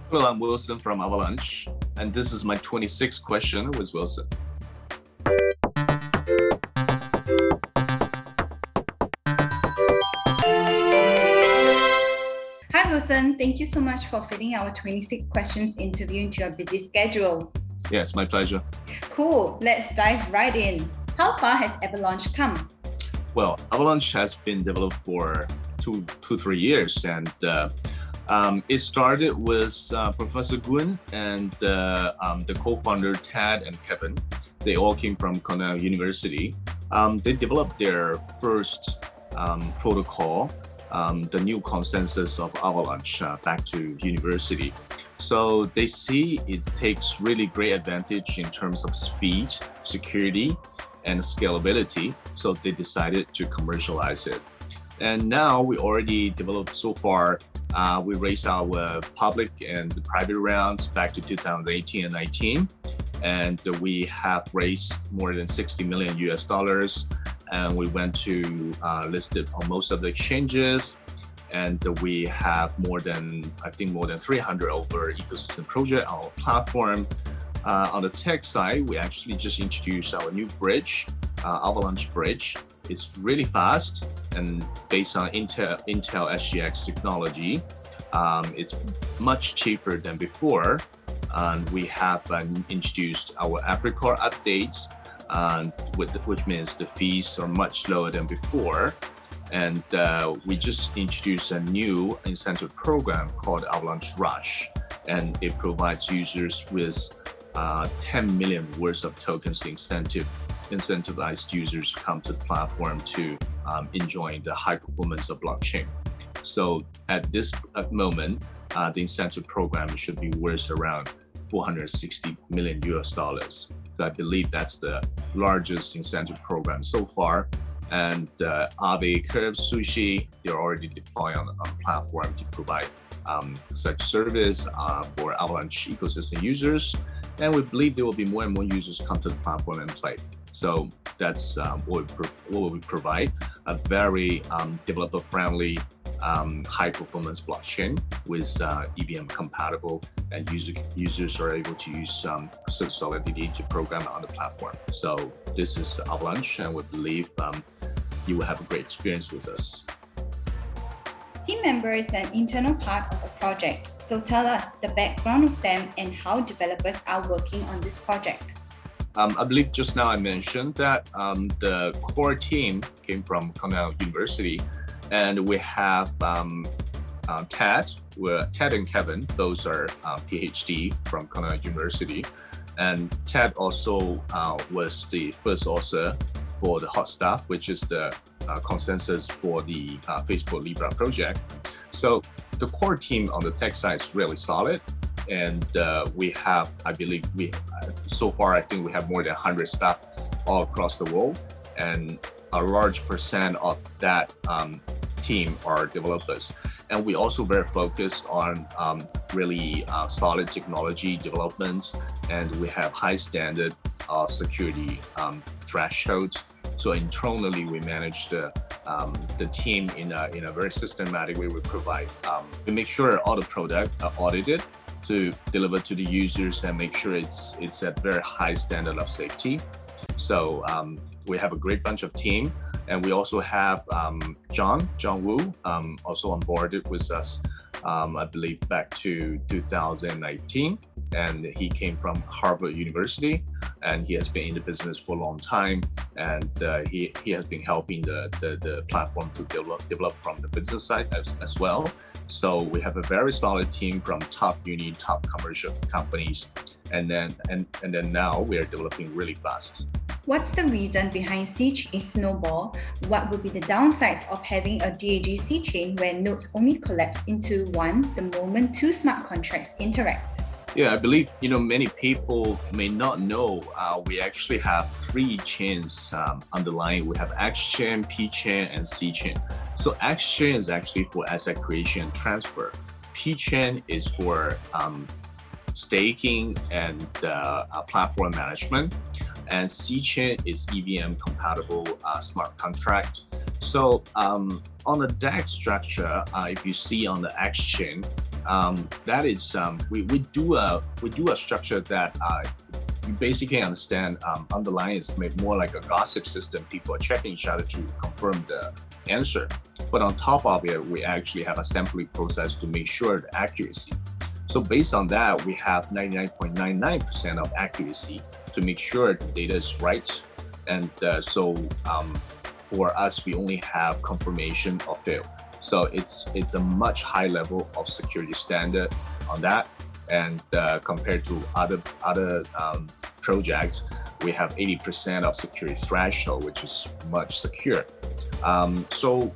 Hello, I'm Wilson from Avalanche, and this is my 26th question with Wilson. Hi Wilson, thank you so much for fitting our 26 questions interview into your busy schedule. Yes, my pleasure. Cool, let's dive right in. How far has Avalanche come? Well, Avalanche has been developed for 3 years, and it started with Professor Gun and the co-founder Ted and Kevin. They all came from Cornell University. They developed their first protocol, the new consensus of Avalanche, back to university. So they see it takes really great advantage in terms of speed, security, and scalability. So they decided to commercialize it. And now we already developed so far. We raised our public and private rounds back to 2018 and 19, and we have raised more than 60 million US dollars. And we went to listed on most of the exchanges, and we have more than 300 over ecosystem project on our platform. On the tech side, we actually just introduced our new bridge, Avalanche Bridge. It's really fast and based on Intel SGX technology. It's much cheaper than before. And we have introduced our Apricot updates, which means the fees are much lower than before. And we just introduced a new incentive program called Avalanche Rush, and it provides users with 10 million worth of tokens to incentivize users to come to the platform to enjoy the high performance of blockchain. So at this moment, the incentive program should be worth around 460 million US dollars. So I believe that's the largest incentive program so far. And AVAX, Sushi, they're already deployed on the platform to provide such service for Avalanche ecosystem users. And we believe there will be more and more users come to the platform and play. So that's what we provide, a very developer-friendly, high-performance blockchain with EVM compatible, and users are able to use Solidity to program on the platform. So this is Avalanche, and we believe you will have a great experience with us. Team member is an internal part of a project, so tell us the background of them and how developers are working on this project. I believe just now I mentioned that the core team came from Cornell University, and we have Ted and Kevin. Those are PhD from Cornell University, and Ted also was the first author for the hot stuff, which is the consensus for the Facebook Libra project. So the core team on the tech side is really solid. And we have, I believe, so far, I think we have more than 100 staff all across the world. And a large percent of that team are developers. And we also very focused on really solid technology developments. And we have high standard security thresholds. So internally, we manage the team in a very systematic way. We provide, we make sure all the product are audited to deliver to the users and make sure it's at very high standard of safety. So we have a great bunch of team, and we also have John Wu also on board with us, I believe back to 2019, and he came from Harvard University, and he has been in the business for a long time, and he has been helping the platform to develop from the business side as well. So we have a very solid team from top commercial companies, and then now we are developing really fast. What's the reason behind C-chain snowball? What would be the downsides of having a DAG C-chain where nodes only collapse into one the moment two smart contracts interact? Yeah, I believe many people may not know we actually have 3 chains underlying. We have X chain, P chain, and C chain. So X chain is actually for asset creation and transfer. P chain is for staking and platform management. And C chain is EVM compatible smart contract. So on the DAG structure, if you see on the X chain, that is we do a structure that you basically understand underlying is made more like a gossip system. People are checking each other to confirm the answer. But on top of it, we actually have a sampling process to make sure the accuracy. So based on that, we have 99.99% of accuracy to make sure the data is right. And for us, we only have confirmation or fail. So it's a much high level of security standard on that. And compared to other projects, we have 80% of security threshold, which is much secure. So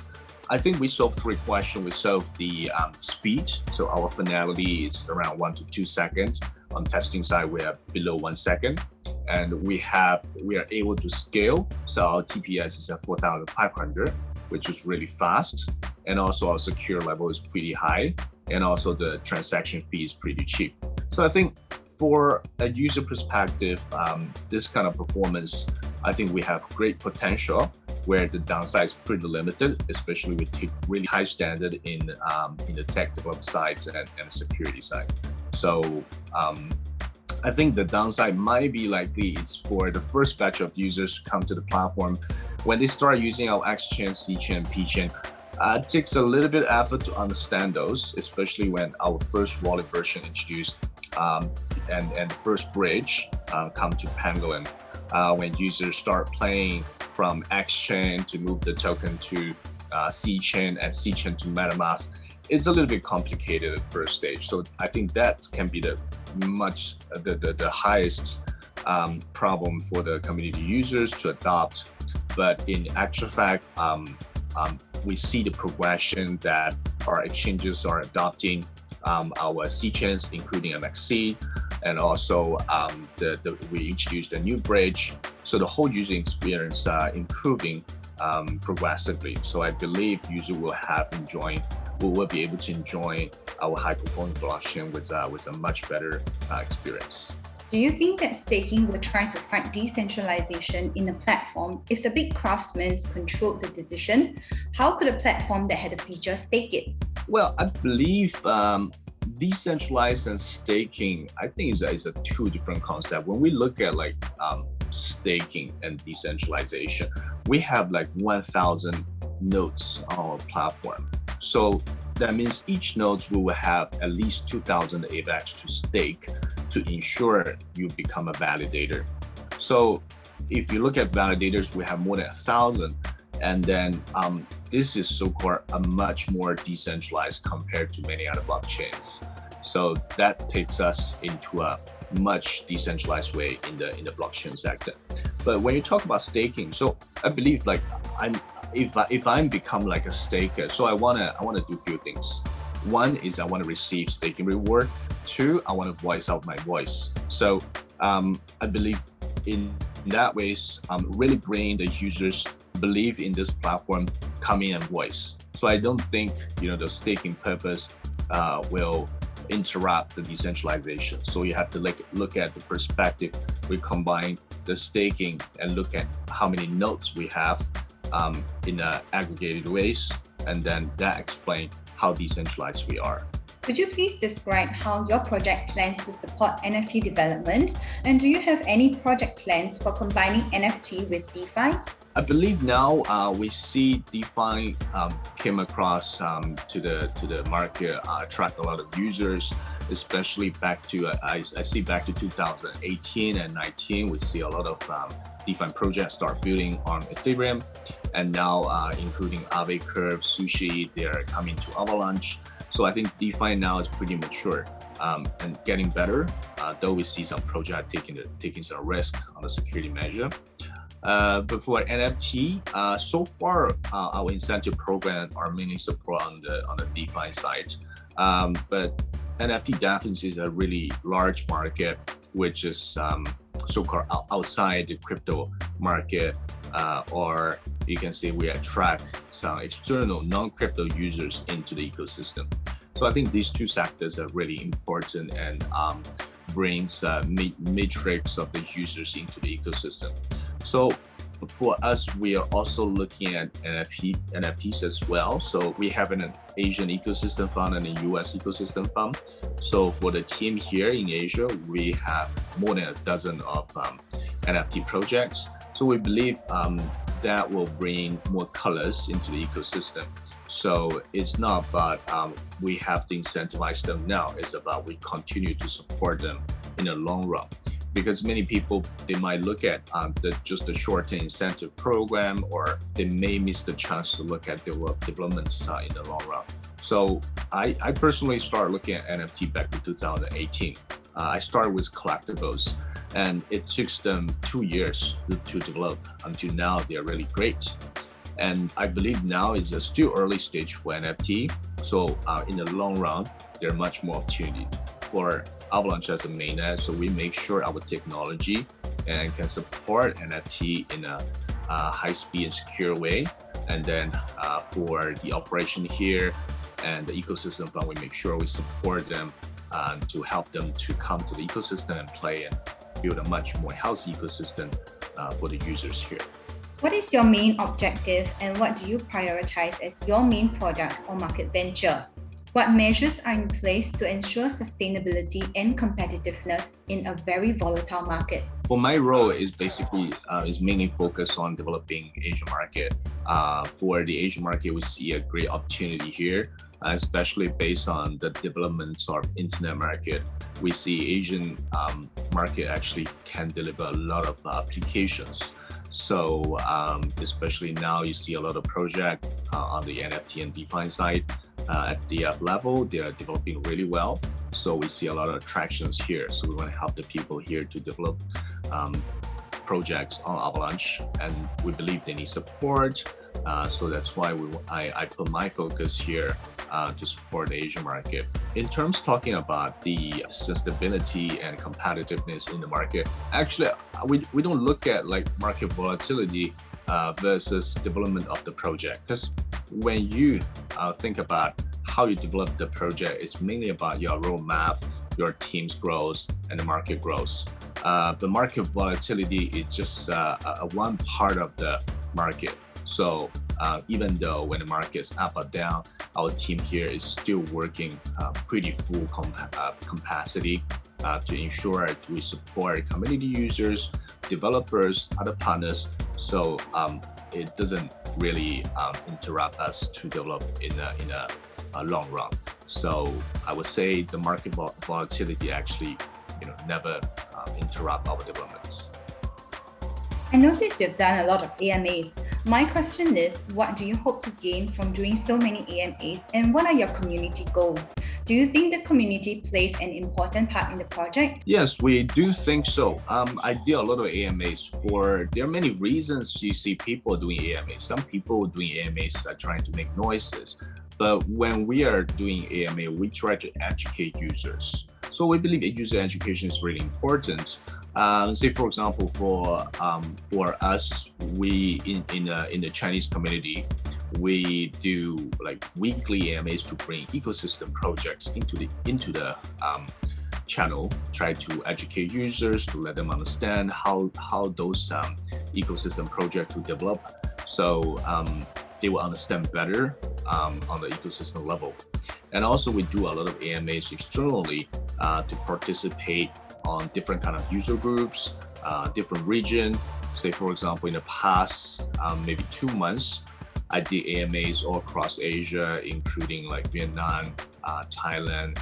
I think we solved 3 questions. We solved the speed. So our finality is around 1 to 2 seconds. On testing side, we are below 1 second. And we are able to scale. So our TPS is at 4,500, which is really fast. And also our secure level is pretty high. And also the transaction fee is pretty cheap. So I think for a user perspective, this kind of performance, I think we have great potential where the downside is pretty limited, especially we take really high standard in the tech development side and security side. So I think the downside might be likely it's for the first batch of users to come to the platform. When they start using our X chain, C chain, P chain, it takes a little bit of effort to understand those, especially when our first wallet version introduced and the first bridge come to Pangolin. When users start playing from X chain to move the token to C chain and C chain to MetaMask, it's a little bit complicated at first stage. So I think that can be the highest problem for the community users to adopt. But in actual fact, we see the progression that our exchanges are adopting our C chains, including MEXC, and also we introduced a new bridge. So the whole user experience improving progressively. So I believe user will be able to enjoy our high performance blockchain with a much better experience. Do you think that staking will try to fight decentralization in the platform if the big craftsmen controlled the decision? How could a platform that had a feature stake it? Well, I believe decentralized and staking, I think is a 2 different concepts. When we look at like staking and decentralization, we have like 1,000 nodes on our platform. So that means each node will have at least 2,000 AVAX to stake to ensure you become a validator. So if you look at validators, we have more than 1,000. And then this is so-called a much more decentralized compared to many other blockchains. So that takes us into a much decentralized way in the blockchain sector. But when you talk about staking, so I believe like if I'm become like a staker, so I wanna do a few things. One is I want to receive staking reward. 2, I want to voice out my voice. So I believe in that ways, really bring the users believe in this platform, come in and voice. So I don't think the staking purpose will interrupt the decentralization. So you have to look at the perspective. We combine the staking and look at how many nodes we have in aggregated ways, and then that explains how decentralized we are. Could you please describe how your project plans to support NFT development? And do you have any project plans for combining NFT with DeFi? I believe now we see DeFi came across to the market, attract a lot of users, especially back to I see back to 2018 and 19. We see a lot of DeFi projects start building on Ethereum, and now including AVAX, Sushi, they are coming to Avalanche. So I think DeFi now is pretty mature and getting better, though we see some projects taking some risk on the security measure. But for NFT, so far our incentive program are mainly support on the DeFi side. But NFT definitely is a really large market, which is so-called outside the crypto market, or you can say we attract some external non-crypto users into the ecosystem. So I think these 2 sectors are really important and brings matrix of the users into the ecosystem. So For us, we are also looking at NFTs as well. So we have an Asian ecosystem fund and a US ecosystem fund. So for the team here in Asia, we have more than a dozen of NFT projects. So we believe that will bring more colors into the ecosystem. So it's not about we have to incentivize them now. It's about we continue to support them in the long run. Because many people, they might look at just the short-term incentive program, or they may miss the chance to look at the developments in the long run. So I personally started looking at NFT back in 2018. I started with collectibles, and it took them 2 years to develop. Until now, they're really great. And I believe now is a still early stage for NFT. So in the long run, there are much more opportunity for Avalanche as a mainnet. So we make sure our technology and can support NFT in a high speed and secure way. And then for the operation here and the ecosystem fund, we make sure we support them to help them to come to the ecosystem and play and build a much more healthy ecosystem for the users here. What is your main objective, and what do you prioritize as your main product or market venture? What measures are in place to ensure sustainability and competitiveness in a very volatile market? For my role is basically is mainly focused on developing Asian market. For the Asian market, we see a great opportunity here, especially based on the developments of internet market. We see Asian market actually can deliver a lot of applications. So especially now, you see a lot of projects on the NFT and DeFi side. At the level, they are developing really well. So we see a lot of attractions here. So we want to help the people here to develop projects on Avalanche, and we believe they need support. So that's why I put my focus here to support the Asian market. In terms talking about the sustainability and competitiveness in the market, actually, we don't look at like market volatility versus development of the project. Because when you think about how you develop the project, it's mainly about your roadmap, your team's growth, and the market growth. The market volatility is just one part of the market. So even though when the market is up or down, our team here is still working pretty full capacity to ensure we support community users, developers, other partners. So it doesn't really interrupt us to develop in a long run. So I would say the market volatility actually, never interrupt our developments. I noticed you've done a lot of AMAs. My question is, what do you hope to gain from doing so many AMAs, and what are your community goals? Do you think the community plays an important part in the project? Yes, we do think so. I did a lot of AMAs there are many reasons you see people doing AMAs. Some people doing AMAs are trying to make noises. But when we are doing AMA, we try to educate users. So we believe user education is really important. Say for example, for us, we in the Chinese community, we do like weekly AMAs to bring ecosystem projects into the channel, try to educate users to let them understand how those ecosystem projects will develop, so they will understand better on the ecosystem level. And also we do a lot of AMAs externally to participate on different kind of user groups, different region. Say for example, in the past maybe 2 months, I did AMAs all across Asia, including like Vietnam, Thailand,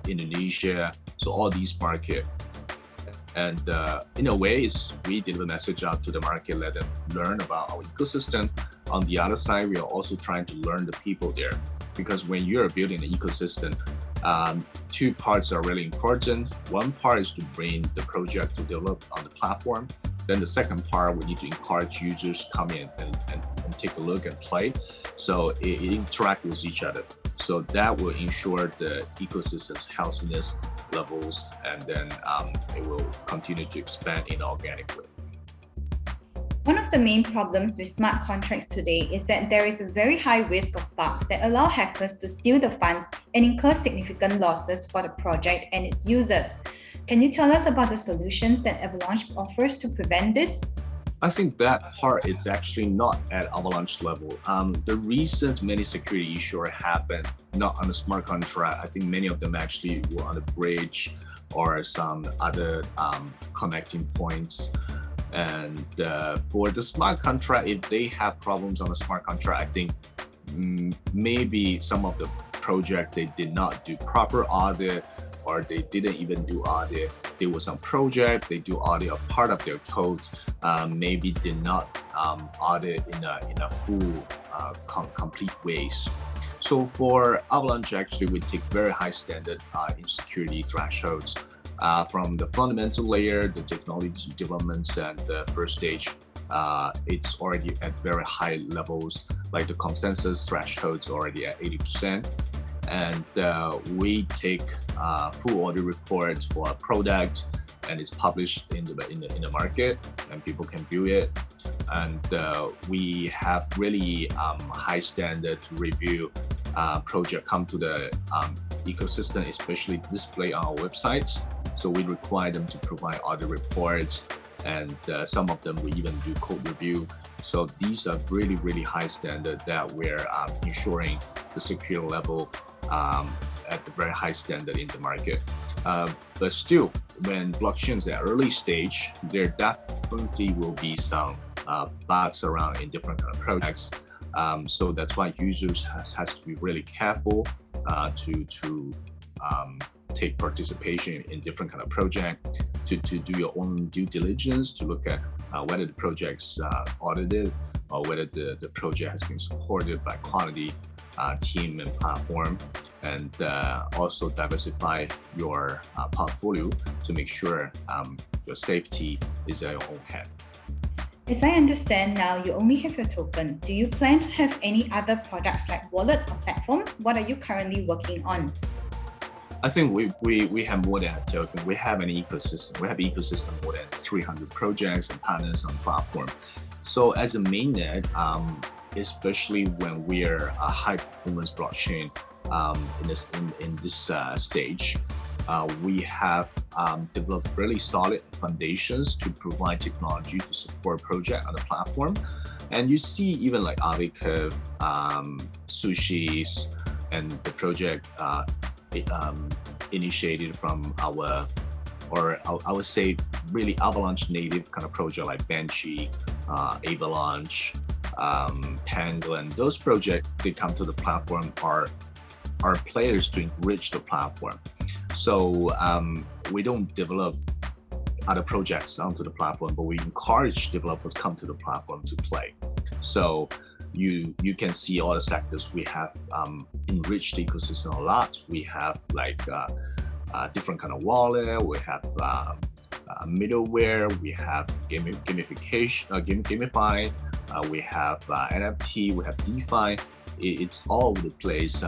Indonesia, so all these markets. And in a way, we deliver a message out to the market, let them learn about our ecosystem. On the other side, we are also trying to learn the people there, because when you're building an ecosystem, 2 parts are really important. One part is to bring the project to develop on the platform. Then the second part, we need to encourage users to come in and take a look and play. So it interact with each other. So that will ensure the ecosystem's healthiness levels, and then it will continue to expand in an organic way. One of the main problems with smart contracts today is that there is a very high risk of bugs that allow hackers to steal the funds and incur significant losses for the project and its users. Can you tell us about the solutions that Avalanche offers to prevent this? I think that part is actually not at Avalanche level. The recent many security issues happened not on the smart contract. I think many of them actually were on the bridge or some other connecting points. And for the smart contract, if they have problems on the smart contract, I think maybe some of the project they did not do proper audit, or they didn't even do audit. There was some project they do audit a part of their code, maybe did not audit in a full complete ways. So for Avalanche, actually, we take very high standard in security thresholds from the fundamental layer, the technology developments, and the first stage. It's already at very high levels, like the consensus thresholds already at 80%. And we take full audit reports for a product, and it's published in the market, and people can view it. And we have really high standard to review project come to the ecosystem, especially display on our websites. So we require them to provide audit reports, and some of them we even do code review. So these are really, really high standard that we're ensuring the security level at the very high standard in the market. But still, when blockchains at early stage, there definitely will be some bugs around in different kind of projects. So that's why users has to be really careful to take participation in different kind of project, to do your own due diligence, to look at whether the project's audited, or whether the project has been supported by quality team and platform, and also diversify your portfolio to make sure your safety is at your own hand. As I understand now, you only have your token. Do you plan to have any other products like wallet or platform? What are you currently working on? I think we have more than a token. We have an ecosystem. We have ecosystem more than 300 projects and partners on the platform. So as a mainnet, especially when we're a high performance blockchain in this stage, we have developed really solid foundations to provide technology to support project on the platform. And you see even like AVAX, Sushis, and the project initiated from our, or I would say really Avalanche native kind of project like Banshee, Avalanche, Penguin. Those projects, they come to the platform are players to enrich the platform. So we don't develop other projects onto the platform, but we encourage developers come to the platform to play. So you can see all the sectors. We have enriched the ecosystem a lot. We have like different kind of wallet. We have middleware. We have gamification, gamify. We have NFT. We have DeFi. It's all over the place,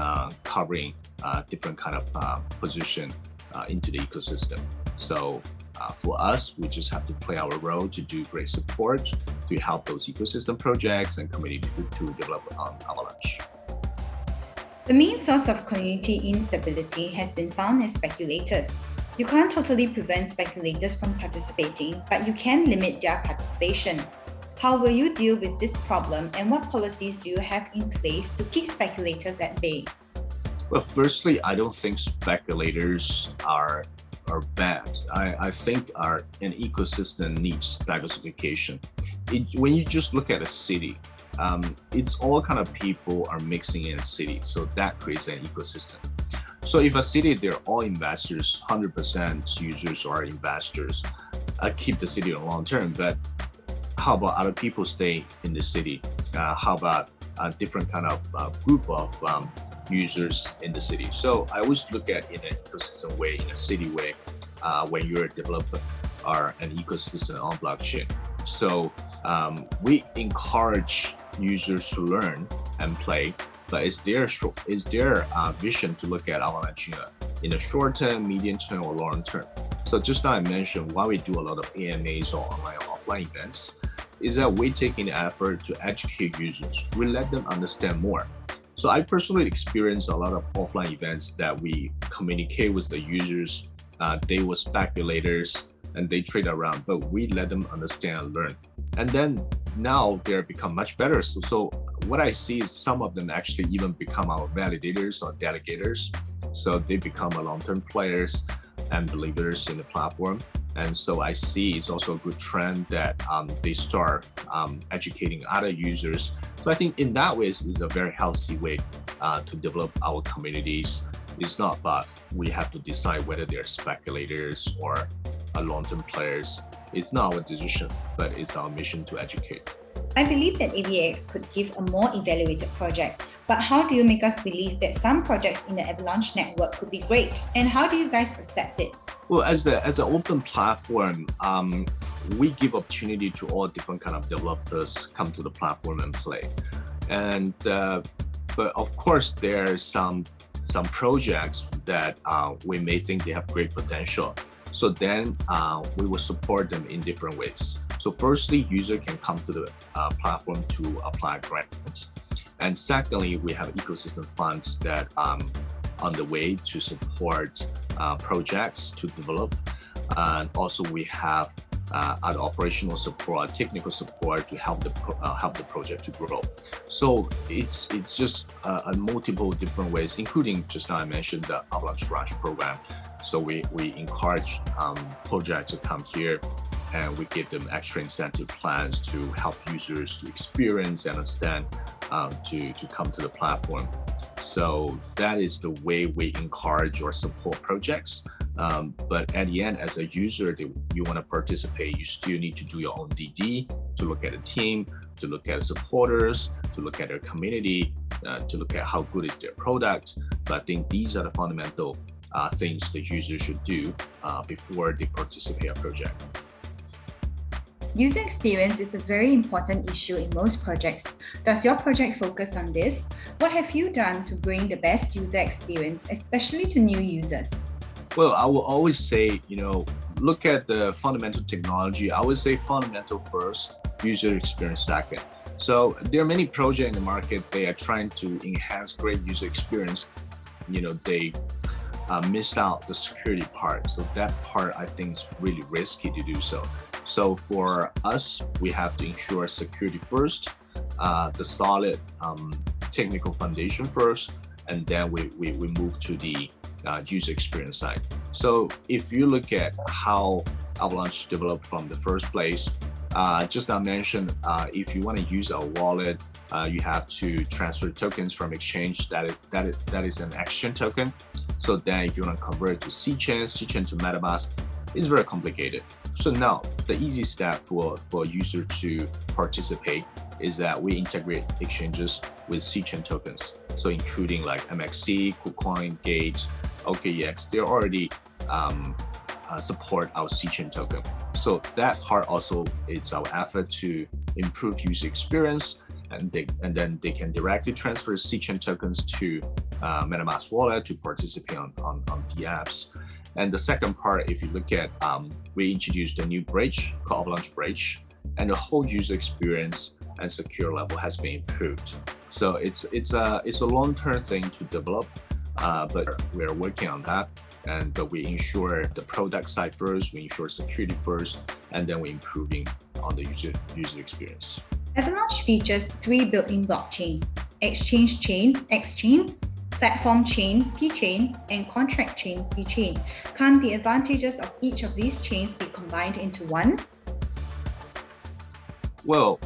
covering different kind of position into the ecosystem. So for us, we just have to play our role to do great support to help those ecosystem projects and community to develop on Avalanche. The main source of community instability has been found as speculators. You can't totally prevent speculators from participating, but you can limit their participation. How will you deal with this problem, and what policies do you have in place to keep speculators at bay? Well, firstly, I don't think speculators are bad. I think an ecosystem needs diversification. When you just look at a city, it's all kind of people are mixing in a city, so that creates an ecosystem. So if a city, they're all investors, 100% users are investors, I keep the city in the long term, but how about other people stay in the city? How about a different kind of group of users in the city? So I always look at in an ecosystem way, in a city way, when you're a developer or an ecosystem on blockchain. So we encourage users to learn and play, but is there vision to look at Avalanche in a short term, medium term, or long term? So just now I mentioned why we do a lot of AMAs or online or offline events is that we're taking the effort to educate users. We let them understand more. So I personally experienced a lot of offline events that we communicate with the users they were speculators and they trade around, but we let them understand and learn. And then now they're become much better. So what I see is some of them actually even become our validators or delegators. So they become a long-term players and believers in the platform. And so I see it's also a good trend that they start educating other users. So I think in that way, it's a very healthy way to develop our communities. It's not about we have to decide whether they're speculators or long-term players. It's not our decision, but it's our mission to educate. I believe that AVAX could give a more evaluated project, but how do you make us believe that some projects in the Avalanche network could be great? And how do you guys accept it? Well, as an open platform, we give opportunity to all different kind of developers come to the platform and play. And but of course, there are some projects that we may think they have great potential. So then we will support them in different ways. So firstly, user can come to the platform to apply grants. And secondly, we have ecosystem funds that on the way to support projects to develop. And also we have other operational support, technical support to help the project to grow. So it's just multiple different ways, including just now I mentioned the Avalanche Rush program. So we encourage projects to come here, and we give them extra incentive plans to help users to experience and understand to come to the platform. So that is the way we encourage or support projects. But at the end, as a user, you want to participate, you still need to do your own DD to look at the team, to look at supporters, to look at their community, to look at how good is their product. But I think these are the fundamental things the user should do before they participate in a project. User experience is a very important issue in most projects. Does your project focus on this? What have you done to bring the best user experience, especially to new users? Well, I will always say, look at the fundamental technology. I would say fundamental first, user experience second. So there are many projects in the market, they are trying to enhance great user experience. They miss out the security part. So that part, I think, is really risky to do so. So for us, we have to ensure security first, the solid technical foundation first, and then we move to the user experience side. So if you look at how Avalanche developed from the first place, just now mentioned, if you want to use our wallet, you have to transfer tokens from exchange. That is an exchange token. So then if you want to convert it to C-chain to MetaMask, it's very complicated. So now the easy step for user to participate is that we integrate exchanges with C-chain tokens. So including like MEXC, KuCoin, Gate, OKEX, they already support our C-chain token. So that part also is our effort to improve user experience, and then they can directly transfer C-chain tokens to MetaMask wallet to participate on the apps. And the second part, if you look at, we introduced a new bridge called Avalanche Bridge, and the whole user experience and secure level has been improved. So it's a long-term thing to develop, but we're working on that. And we ensure the product side first, we ensure security first, and then we're improving on the user experience. Avalanche features 3 built-in blockchains: exchange chain, X-chain, platform chain, P-chain, and contract chain, C-chain. Can't the advantages of each of these chains be combined into one? Well,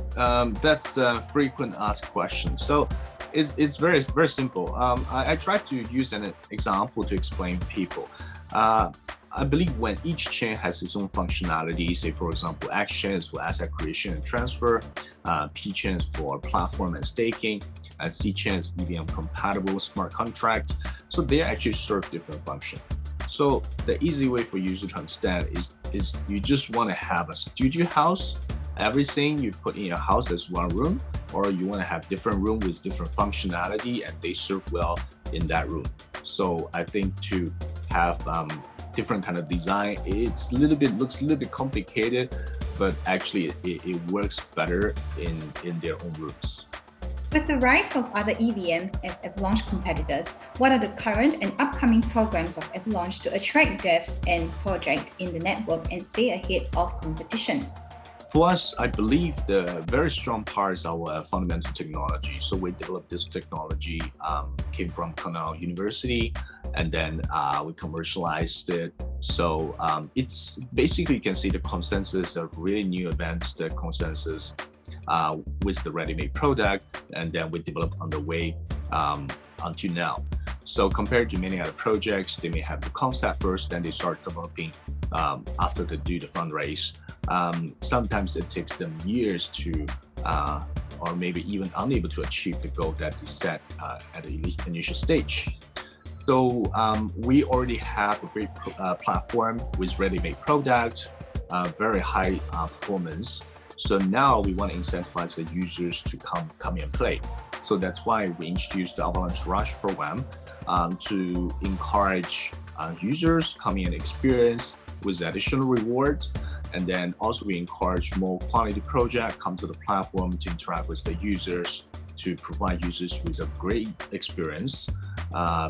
that's a frequent asked question. So it's very, very simple. I try to use an example to explain to people. I believe when each chain has its own functionality, say for example, X chain is for asset creation and transfer, P chain is for platform and staking, and C chain is EVM compatible smart contract. So they actually serve different functions. So the easy way for user to understand is you just want to have a studio house. Everything you put in your house as one room, or you want to have different room with different functionality and they serve well in that room. So I think to have different kind of design, looks a little bit complicated, but actually it works better in their own rooms. With the rise of other EVMs as Avalanche competitors, what are the current and upcoming programs of Avalanche to attract devs and projects in the network and stay ahead of competition? For us, I believe the very strong part is our fundamental technology. So we developed this technology, came from Cornell University, and then we commercialized it. So it's basically, you can see the consensus, a really new advanced consensus with the ready-made product, and then we developed on the way until now. So compared to many other projects, they may have the concept first, then they start developing after they do the fundraise. Sometimes it takes them years to, or maybe even unable to achieve the goal that is set at the initial stage. So we already have a great platform with ready-made product, very high performance. So now we want to incentivize the users to come and play. So that's why we introduced the Avalanche Rush program to encourage users coming and experience with additional rewards. And then also we encourage more quality projects come to the platform to interact with the users, to provide users with a great experience,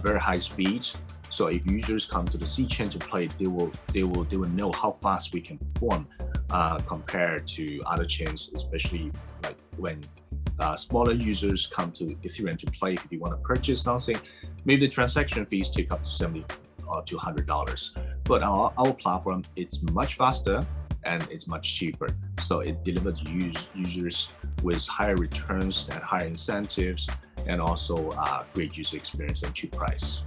very high speed. So if users come to the C chain to play, they will know how fast we can perform compared to other chains, especially like when smaller users come to Ethereum to play. If you want to purchase something, maybe the transaction fees take up to $70 or $200. But our platform, it's much faster and it's much cheaper. So it delivers users with higher returns and higher incentives, and also great user experience and cheap price.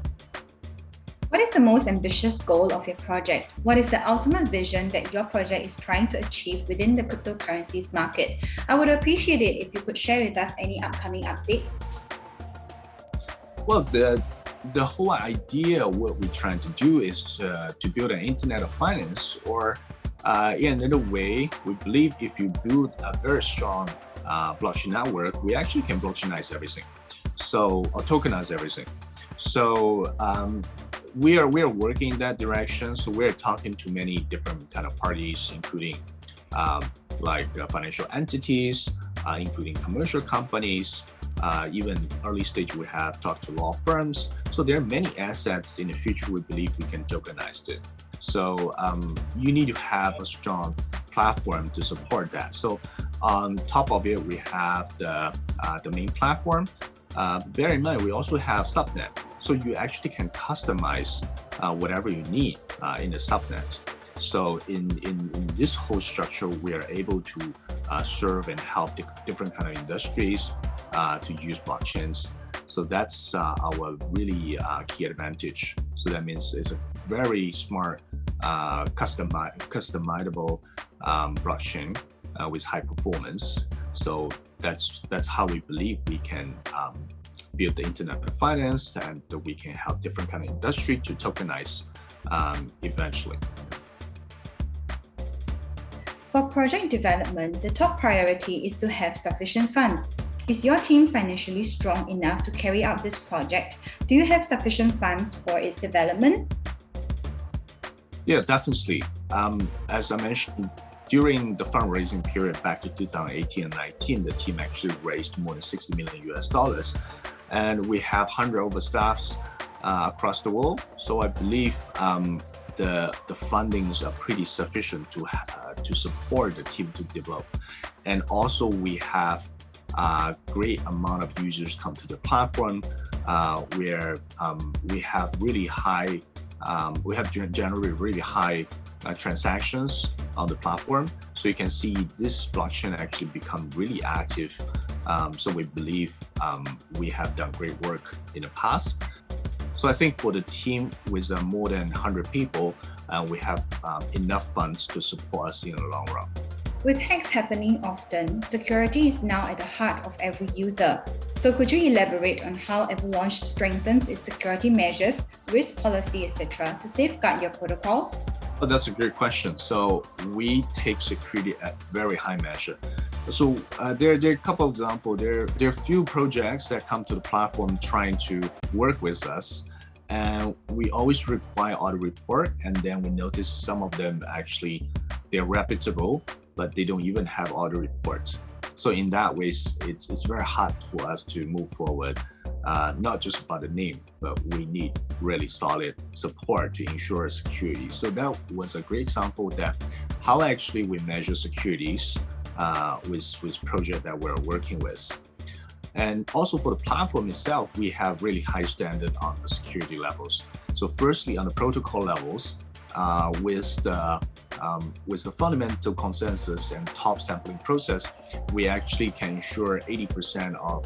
What is the most ambitious goal of your project? What is the ultimate vision that your project is trying to achieve within the cryptocurrencies market? I would appreciate it if you could share with us any upcoming updates. Well, the whole idea, what we're trying to do is to build an internet of finance, or in another way, we believe if you build a very strong blockchain network, we actually can blockchainize everything, so or tokenize everything. So we are working in that direction. So we're talking to many different kind of parties, including like financial entities, including commercial companies. Even early stage, we have talked to law firms. So there are many assets in the future we believe we can tokenize it. So you need to have a strong platform to support that. So on top of it, we have the main platform. Bear in mind, we also have subnet. So you actually can customize whatever you need in the subnet. So in this whole structure, we are able to serve and help different kind of industries to use blockchains. So that's our really key advantage. So that means it's a very smart, customizable blockchain with high performance. So that's how we believe we can build the internet of finance, and we can help different kind of industry to tokenize eventually. For project development, the top priority is to have sufficient funds. Is your team financially strong enough to carry out this project? Do you have sufficient funds for its development? Yeah, definitely. As I mentioned, during the fundraising period back to 2018 and 19, the team actually raised more than $60 million US. And we have 100 over staffs across the world. So I believe the fundings are pretty sufficient to support the team to develop. And also we have a great amount of users come to the platform where we have really high, we have generated really high transactions on the platform. So you can see this blockchain actually become really active. So we believe we have done great work in the past. So I think for the team with more than 100 people, we have enough funds to support us in the long run. With hacks happening often, security is now at the heart of every user. So could you elaborate on how Avalanche strengthens its security measures, risk policy, etc. to safeguard your protocols? Oh, that's a great question. So we take security at very high measure. So there are a couple of examples. There are few projects that come to the platform trying to work with us, and we always require audit report. And then we notice some of them actually they're reputable, but they don't even have audit reports. So in that way, it's very hard for us to move forward, not just about the name, but we need really solid support to ensure security. So that was a great example that how actually we measure securities with project that we're working with. And also for the platform itself, we have really high standard on the security levels. So firstly, on the protocol levels, with the fundamental consensus and top sampling process, we actually can ensure 80% of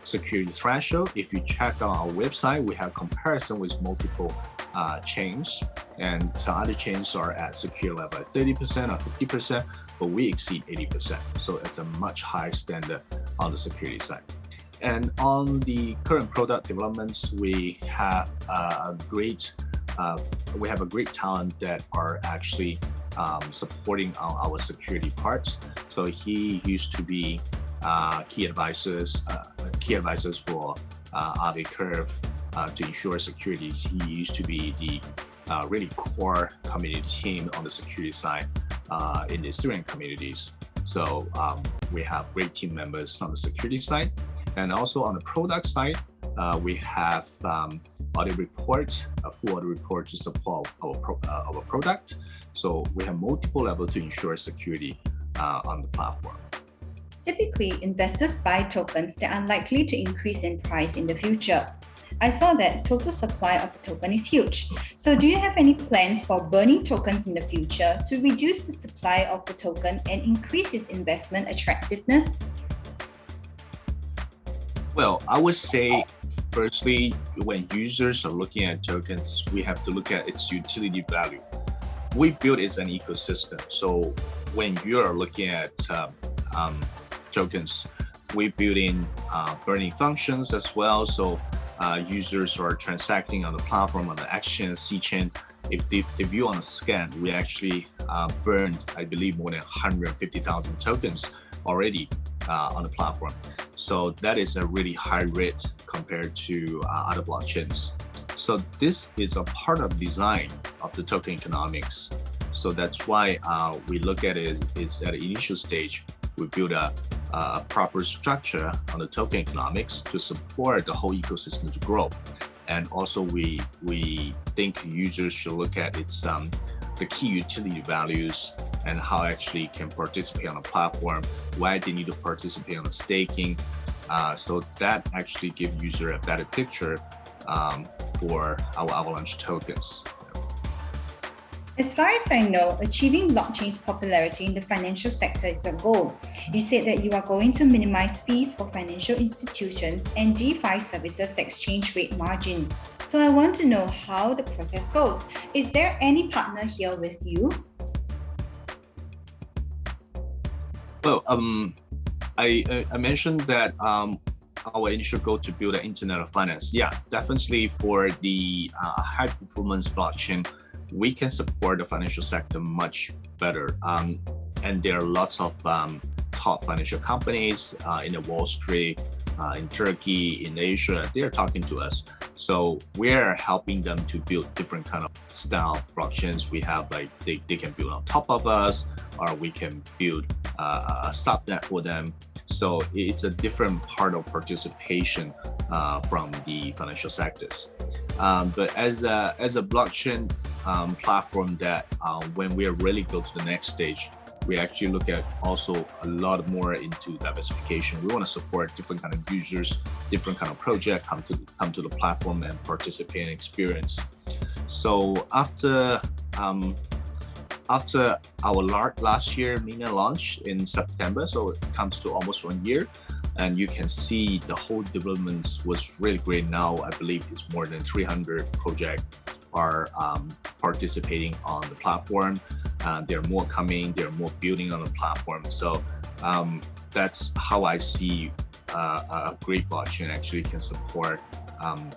security threshold. If you check on our website, we have comparison with multiple chains, and some other chains are at secure level at 30% or 50%, but we exceed 80%. So it's a much higher standard on the security side. And on the current product developments, we have a great talent that are actually supporting our security parts. So he used to be key advisors for AVAX to ensure security. He used to be the really core community team on the security side in the Syrian communities. So we have great team members on the security side, and also on the product side, we have audit report, a full audit report to support our product. So we have multiple levels to ensure security on the platform. Typically, investors buy tokens that are likely to increase in price in the future. I saw that total supply of the token is huge. So do you have any plans for burning tokens in the future to reduce the supply of the token and increase its investment attractiveness? Well, I would say, firstly, when users are looking at tokens, we have to look at its utility value. We build it as an ecosystem. So when you are looking at tokens, we build in burning functions as well. So users are transacting on the platform, on the exchange, C-chain. If they view on a scan, we actually burned, I believe, more than 150,000 tokens already on the platform. So that is a really high rate compared to other blockchains. So this is a part of design of the token economics. So that's why we look at it is at the initial stage, we build a proper structure on the token economics to support the whole ecosystem to grow. And also we think users should look at its the key utility values and how actually can participate on the platform, why they need to participate on the staking. So that actually gives user a better picture for our Avalanche tokens. As far as I know, achieving blockchain's popularity in the financial sector is your goal. You said that you are going to minimize fees for financial institutions and DeFi services exchange rate margin. So I want to know how the process goes. Is there any partner here with you? Well, I mentioned that our initial goal to build an internet of finance. Yeah, definitely for the high performance blockchain, we can support the financial sector much better. And there are lots of top financial companies in the Wall Street, in Turkey, in Asia, they're talking to us. So we're helping them to build different kind of style of blockchains. We have like, they can build on top of us, or we can build a subnet for them. So it's a different part of participation from the financial sectors. But as a blockchain platform that when we really go to the next stage, we actually look at also a lot more into diversification. We want to support different kind of users, different kind of project come to the platform and participate and experience. So after our last year mainnet launch in September, so it comes to almost 1 year, and you can see the whole development was really great. Now I believe it's more than 300 projects are participating on the platform. There are more coming, there are more building on the platform. So that's how I see a great blockchain actually can support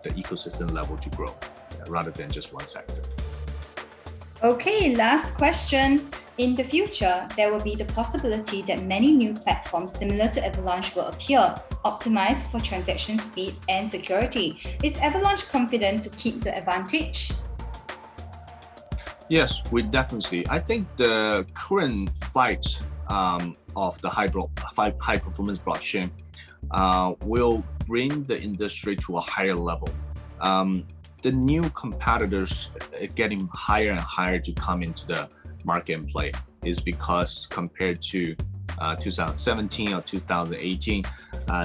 the ecosystem level to grow rather than just one sector. Okay, last question. In the future, there will be the possibility that many new platforms similar to Avalanche will appear, optimized for transaction speed and security. Is Avalanche confident to keep the advantage? Yes, we definitely. I think the current fight of the high performance blockchain will bring the industry to a higher level. The new competitors getting higher and higher to come into the market and play is because compared to 2017 or 2018,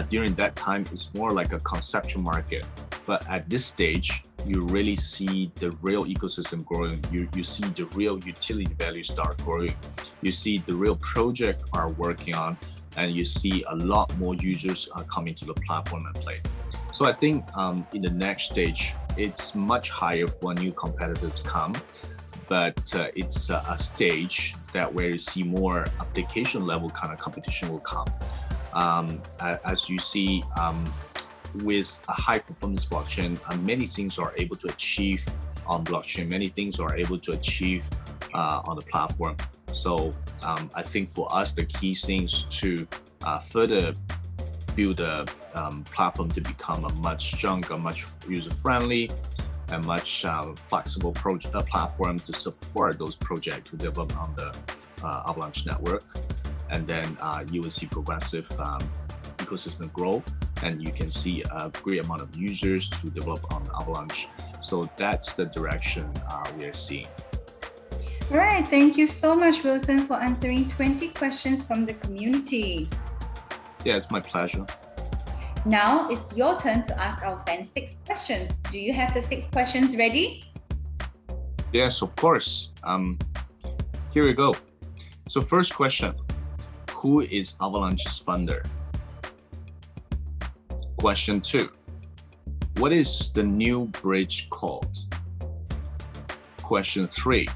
during that time, it's more like a conceptual market. But at this stage, you really see the real ecosystem growing. You see the real utility value start growing. You see the real project are working on, and you see a lot more users coming to the platform and play. So I think in the next stage, it's much higher for a new competitor to come, but it's a stage that where you see more application level kind of competition will come. As you see, with a high performance blockchain, many things are able to achieve on blockchain, many things are able to achieve on the platform. So I think for us, the key things to further build a platform to become a much stronger, much user-friendly, and much flexible platform to support those projects to develop on the Avalanche network. And then you will see progressive ecosystem grow, and you can see a great amount of users to develop on Avalanche. So that's the direction we are seeing. All right, thank you so much, Wilson, for answering 20 questions from the community. Yeah, it's my pleasure. Now it's your turn to ask our fans 6 questions. Do you have the 6 questions ready? Yes, of course. Here we go. So first question, who is Avalanche's founder? Question 2, what is the new bridge called? Question 3,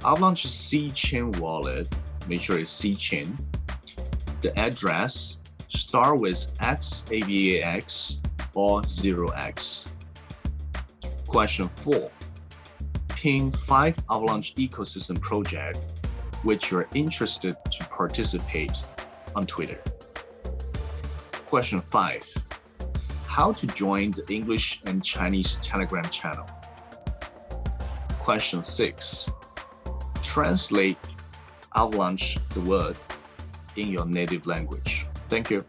Avalanche's C-chain wallet, make sure it's C-chain. The address start with AVAX or 0x. Question 4, ping 5 Avalanche ecosystem project which you're interested to participate on Twitter. Question 5, how to join the English and Chinese Telegram channel. Question 6, translate Avalanche the word in your native language. Thank you.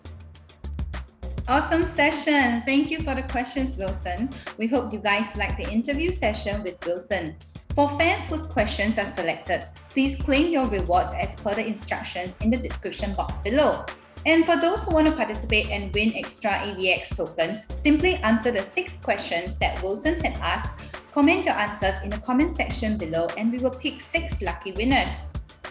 Awesome session. Thank you for the questions, Wilson. We hope you guys liked the interview session with Wilson. For fans whose questions are selected, please claim your rewards as per the instructions in the description box below. And for those who want to participate and win extra AVX tokens, simply answer the 6 questions that Wilson had asked. Comment your answers in the comment section below and we will pick 6 lucky winners.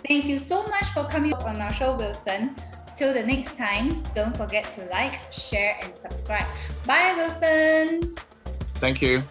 Thank you so much for coming up on our show, Wilson. Till the next time, don't forget to like, share, and subscribe. Bye, Wilson. Thank you.